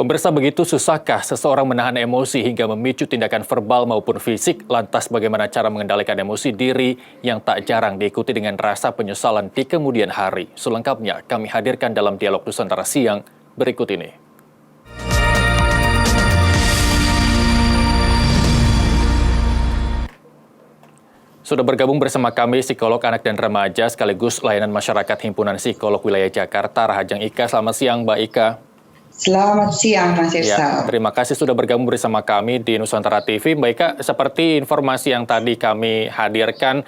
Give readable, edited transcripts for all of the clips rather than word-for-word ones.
Pemirsa, begitu susahkah seseorang menahan emosi hingga memicu tindakan verbal maupun fisik? Lantas bagaimana cara mengendalikan emosi diri yang tak jarang diikuti dengan rasa penyesalan di kemudian hari? Selengkapnya kami hadirkan dalam Dialog Nusantara Siang berikut ini. Sudah bergabung bersama kami psikolog anak dan remaja sekaligus layanan masyarakat Himpunan Psikolog Wilayah Jakarta, Rahajang Ika. Selamat siang, Mbak Ika. Selamat siang, Mas Irsal. Ya, terima kasih sudah bergabung bersama kami di Nusantara TV. Mbak Ika, seperti informasi yang tadi kami hadirkan,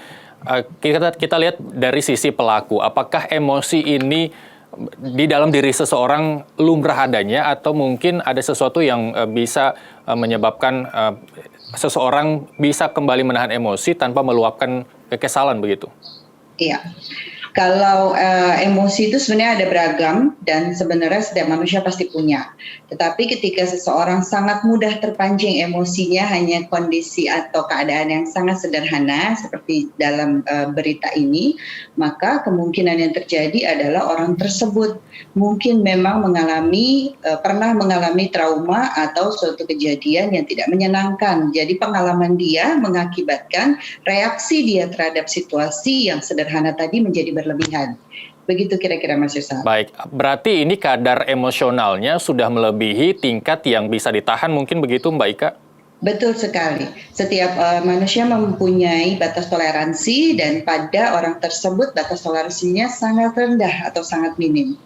kita lihat dari sisi pelaku. Apakah emosi ini di dalam diri seseorang lumrah adanya atau mungkin ada sesuatu yang bisa menyebabkan seseorang bisa kembali menahan emosi tanpa meluapkan kekesalan begitu? Iya. Kalau emosi itu sebenarnya ada beragam dan sebenarnya setiap manusia pasti punya. Tetapi ketika seseorang sangat mudah terpancing emosinya hanya kondisi atau keadaan yang sangat sederhana seperti dalam berita ini, maka kemungkinan yang terjadi adalah orang tersebut mungkin memang pernah mengalami trauma atau suatu kejadian yang tidak menyenangkan. Jadi pengalaman dia mengakibatkan reaksi dia terhadap situasi yang sederhana tadi menjadi berlebihan. Begitu kira-kira Mas Yusuf. Baik, berarti ini kadar emosionalnya sudah melebihi tingkat yang bisa ditahan mungkin begitu Mbak Ika? Betul sekali. Setiap manusia mempunyai batas toleransi dan pada orang tersebut batas toleransinya sangat rendah atau sangat minim.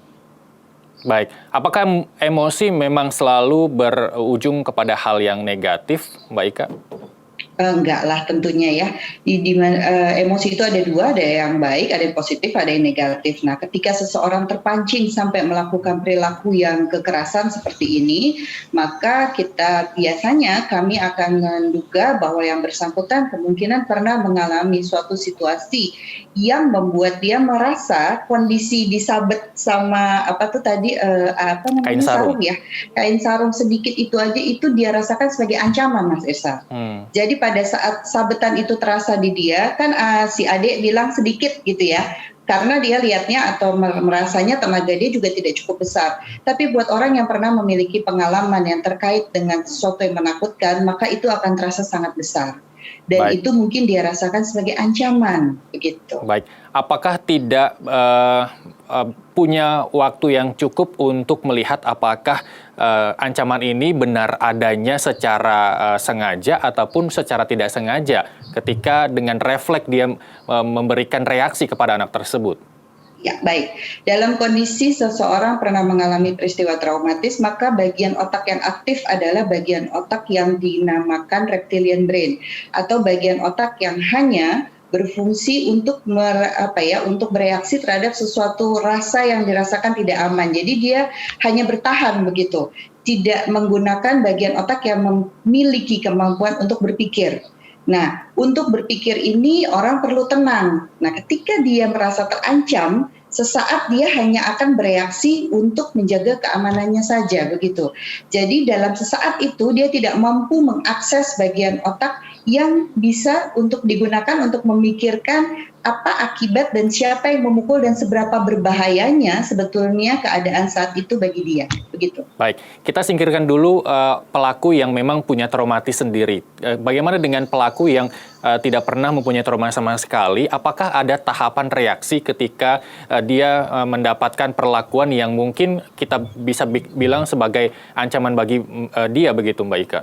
Baik, apakah emosi memang selalu berujung kepada hal yang negatif, Mbak Ika? Enggak lah tentunya ya. Emosi itu ada dua, ada yang baik, ada yang positif, ada yang negatif. Nah, ketika seseorang terpancing sampai melakukan perilaku yang kekerasan seperti ini, maka kami akan menduga bahwa yang bersangkutan kemungkinan pernah mengalami suatu situasi yang membuat dia merasa kondisi disabet sama Kain sarung ya, kain sarung sedikit itu aja itu dia rasakan sebagai ancaman, Mas Irsa. Jadi pada saat sabetan itu terasa di dia, kan si adik bilang sedikit gitu ya, karena dia lihatnya atau merasanya tenaga dia juga tidak cukup besar. Tapi buat orang yang pernah memiliki pengalaman yang terkait dengan sesuatu yang menakutkan, maka itu akan terasa sangat besar. Dan Baik. Itu mungkin dia rasakan sebagai ancaman, begitu. Baik, apakah tidak punya waktu yang cukup untuk melihat apakah ancaman ini benar adanya secara sengaja ataupun secara tidak sengaja ketika dengan refleks dia memberikan reaksi kepada anak tersebut? Ya, baik. Dalam kondisi seseorang pernah mengalami peristiwa traumatis, maka bagian otak yang aktif adalah bagian otak yang dinamakan reptilian brain atau bagian otak yang hanya berfungsi untuk untuk bereaksi terhadap sesuatu rasa yang dirasakan tidak aman. Jadi dia hanya bertahan begitu, tidak menggunakan bagian otak yang memiliki kemampuan untuk berpikir. Nah, untuk berpikir ini orang perlu tenang. Nah, ketika dia merasa terancam, sesaat dia hanya akan bereaksi untuk menjaga keamanannya saja, begitu. Jadi dalam sesaat itu dia tidak mampu mengakses bagian otak yang bisa untuk digunakan untuk memikirkan apa akibat dan siapa yang memukul dan seberapa berbahayanya sebetulnya keadaan saat itu bagi dia, begitu. Baik, kita singkirkan dulu pelaku yang memang punya traumatis sendiri. Bagaimana dengan pelaku yang tidak pernah mempunyai trauma sama sekali? Apakah ada tahapan reaksi ketika dia mendapatkan perlakuan yang mungkin kita bisa bilang sebagai ancaman bagi dia begitu, Mbak Ika?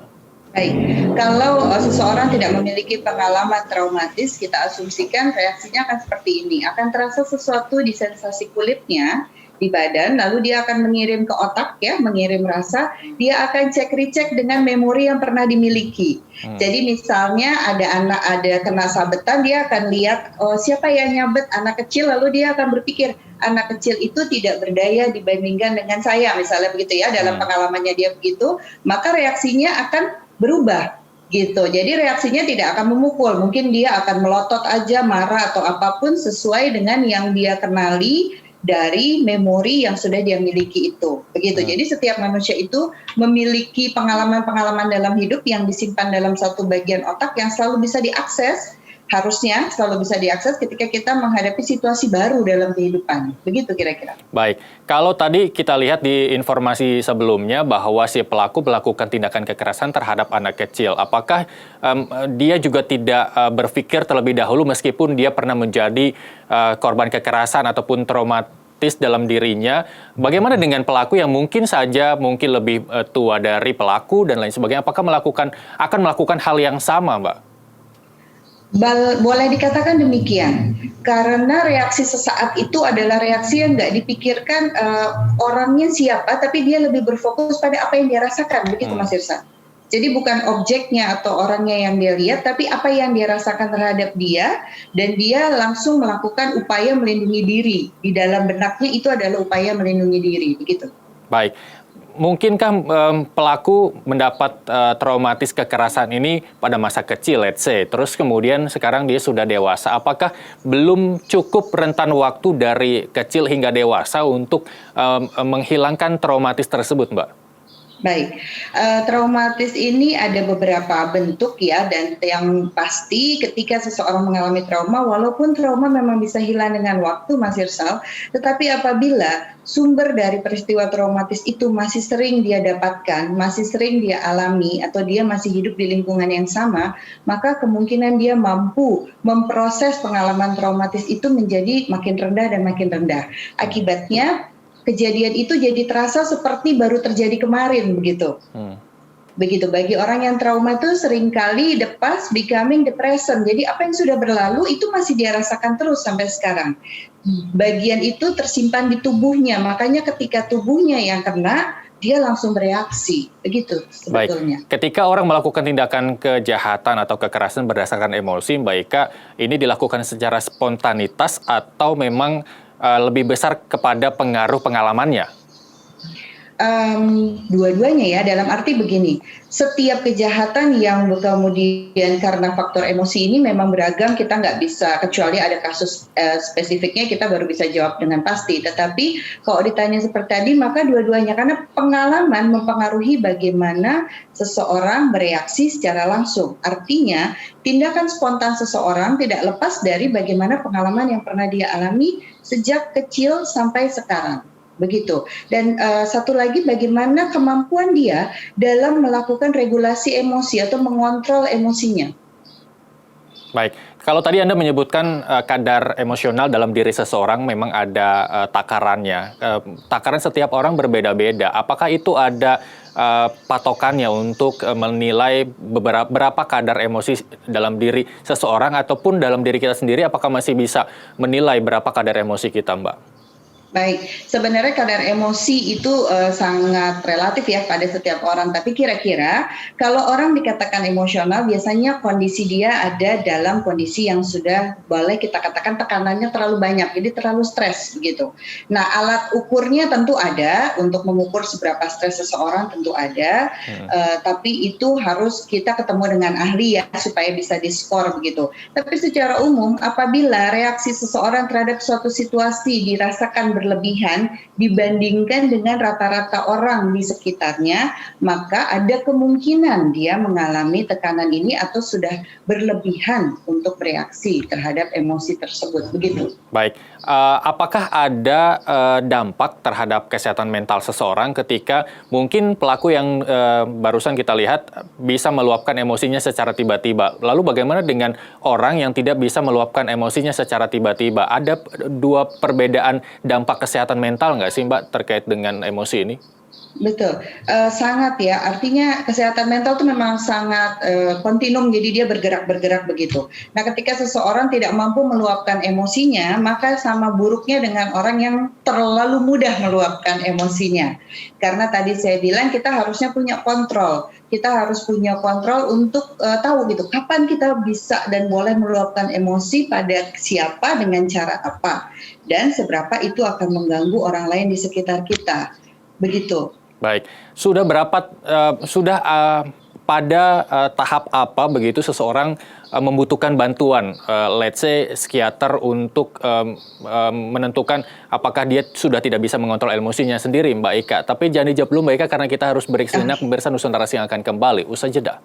Baik, kalau seseorang tidak memiliki pengalaman traumatis, kita asumsikan reaksinya akan seperti ini. Akan terasa sesuatu di sensasi kulitnya, di badan, lalu dia akan mengirim ke otak ya, mengirim rasa, dia akan cek-recek dengan memori yang pernah dimiliki. Jadi misalnya ada kena sabetan, dia akan lihat siapa yang nyabet, anak kecil, lalu dia akan berpikir anak kecil itu tidak berdaya dibandingkan dengan saya, misalnya begitu ya, dalam pengalamannya dia begitu, maka reaksinya akan berubah gitu. Jadi reaksinya tidak akan memukul, mungkin dia akan melotot aja, marah atau apapun sesuai dengan yang dia kenali dari memori yang sudah dia miliki itu. Begitu. Jadi setiap manusia itu memiliki pengalaman-pengalaman dalam hidup yang disimpan dalam satu bagian otak yang selalu bisa diakses harusnya selalu bisa diakses ketika kita menghadapi situasi baru dalam kehidupan. Begitu kira-kira. Baik, kalau tadi kita lihat di informasi sebelumnya bahwa si pelaku melakukan tindakan kekerasan terhadap anak kecil, apakah dia juga tidak berpikir terlebih dahulu meskipun dia pernah menjadi korban kekerasan ataupun traumatis dalam dirinya, bagaimana dengan pelaku yang mungkin lebih tua dari pelaku dan lain sebagainya, apakah akan melakukan hal yang sama, Mbak? Boleh dikatakan demikian, karena reaksi sesaat itu adalah reaksi yang nggak dipikirkan orangnya siapa, tapi dia lebih berfokus pada apa yang dia rasakan, begitu Mas Irsa. Jadi bukan objeknya atau orangnya yang dia lihat, tapi apa yang dia rasakan terhadap dia, dan dia langsung melakukan upaya melindungi diri. Di dalam benaknya itu adalah upaya melindungi diri, begitu. Baik. Mungkinkah pelaku mendapat traumatis kekerasan ini pada masa kecil, let's say, terus kemudian sekarang dia sudah dewasa. Apakah belum cukup rentan waktu dari kecil hingga dewasa untuk menghilangkan traumatis tersebut, Mbak? Baik, traumatis ini ada beberapa bentuk ya, dan yang pasti ketika seseorang mengalami trauma, walaupun trauma memang bisa hilang dengan waktu, Mas Irsal, tetapi apabila sumber dari peristiwa traumatis itu masih sering dia dapatkan, masih sering dia alami, atau dia masih hidup di lingkungan yang sama, maka kemungkinan dia mampu memproses pengalaman traumatis itu menjadi makin rendah dan makin rendah. Akibatnya, kejadian itu jadi terasa seperti baru terjadi kemarin, begitu. Begitu, bagi orang yang trauma itu seringkali the past becoming the present. Jadi apa yang sudah berlalu itu masih dia rasakan terus sampai sekarang. Bagian itu tersimpan di tubuhnya, makanya ketika tubuhnya yang kena, dia langsung bereaksi, begitu sebetulnya. Baik, ketika orang melakukan tindakan kejahatan atau kekerasan berdasarkan emosi, Mbak Ika, ini dilakukan secara spontanitas atau memang lebih besar kepada pengaruh pengalamannya? Dua-duanya ya, dalam arti begini, setiap kejahatan yang kemudian karena faktor emosi ini memang beragam, kita nggak bisa, kecuali ada kasus spesifiknya kita baru bisa jawab dengan pasti. Tetapi kalau ditanya seperti tadi, maka dua-duanya, karena pengalaman mempengaruhi bagaimana seseorang bereaksi secara langsung. Artinya, tindakan spontan seseorang tidak lepas dari bagaimana pengalaman yang pernah dia alami sejak kecil sampai sekarang. Begitu. Dan satu lagi, bagaimana kemampuan dia dalam melakukan regulasi emosi atau mengontrol emosinya. Baik, kalau tadi Anda menyebutkan kadar emosional dalam diri seseorang memang ada takarannya. Takaran setiap orang berbeda-beda. Apakah itu ada patokannya untuk menilai berapa kadar emosi dalam diri seseorang ataupun dalam diri kita sendiri? Apakah masih bisa menilai berapa kadar emosi kita, Mbak? Baik, sebenarnya kadar emosi itu sangat relatif ya pada setiap orang. Tapi kira-kira kalau orang dikatakan emosional, biasanya kondisi dia ada dalam kondisi yang sudah boleh kita katakan tekanannya terlalu banyak, jadi terlalu stres begitu. Nah, alat ukurnya tentu ada, untuk mengukur seberapa stres seseorang tentu ada, tapi itu harus kita ketemu dengan ahli ya supaya bisa diskor begitu. Tapi secara umum, apabila reaksi seseorang terhadap suatu situasi dirasakan berlebihan dibandingkan dengan rata-rata orang di sekitarnya, maka ada kemungkinan dia mengalami tekanan ini atau sudah berlebihan untuk bereaksi terhadap emosi tersebut, begitu. Baik, apakah ada dampak terhadap kesehatan mental seseorang ketika mungkin pelaku yang barusan kita lihat bisa meluapkan emosinya secara tiba-tiba? Lalu bagaimana dengan orang yang tidak bisa meluapkan emosinya secara tiba-tiba? Ada dua perbedaan dampak kesehatan mental nggak sih, Mbak, terkait dengan emosi ini? Betul, sangat ya. Artinya kesehatan mental itu memang sangat kontinum, jadi dia bergerak-bergerak begitu. Nah, ketika seseorang tidak mampu meluapkan emosinya, maka sama buruknya dengan orang yang terlalu mudah meluapkan emosinya. Karena tadi saya bilang kita harusnya punya kontrol. Kita harus punya kontrol untuk tahu gitu, kapan kita bisa dan boleh meluapkan emosi pada siapa, dengan cara apa, dan seberapa itu akan mengganggu orang lain di sekitar kita. Begitu. Baik, pada tahap apa begitu seseorang membutuhkan bantuan, let's say psikiater untuk menentukan apakah dia sudah tidak bisa mengontrol emosinya sendiri, Mbak Ika. Tapi jangan dijawab dulu, Mbak Ika, karena kita harus break sejenak. Pemirsa Nusantara yang akan kembali usai jeda.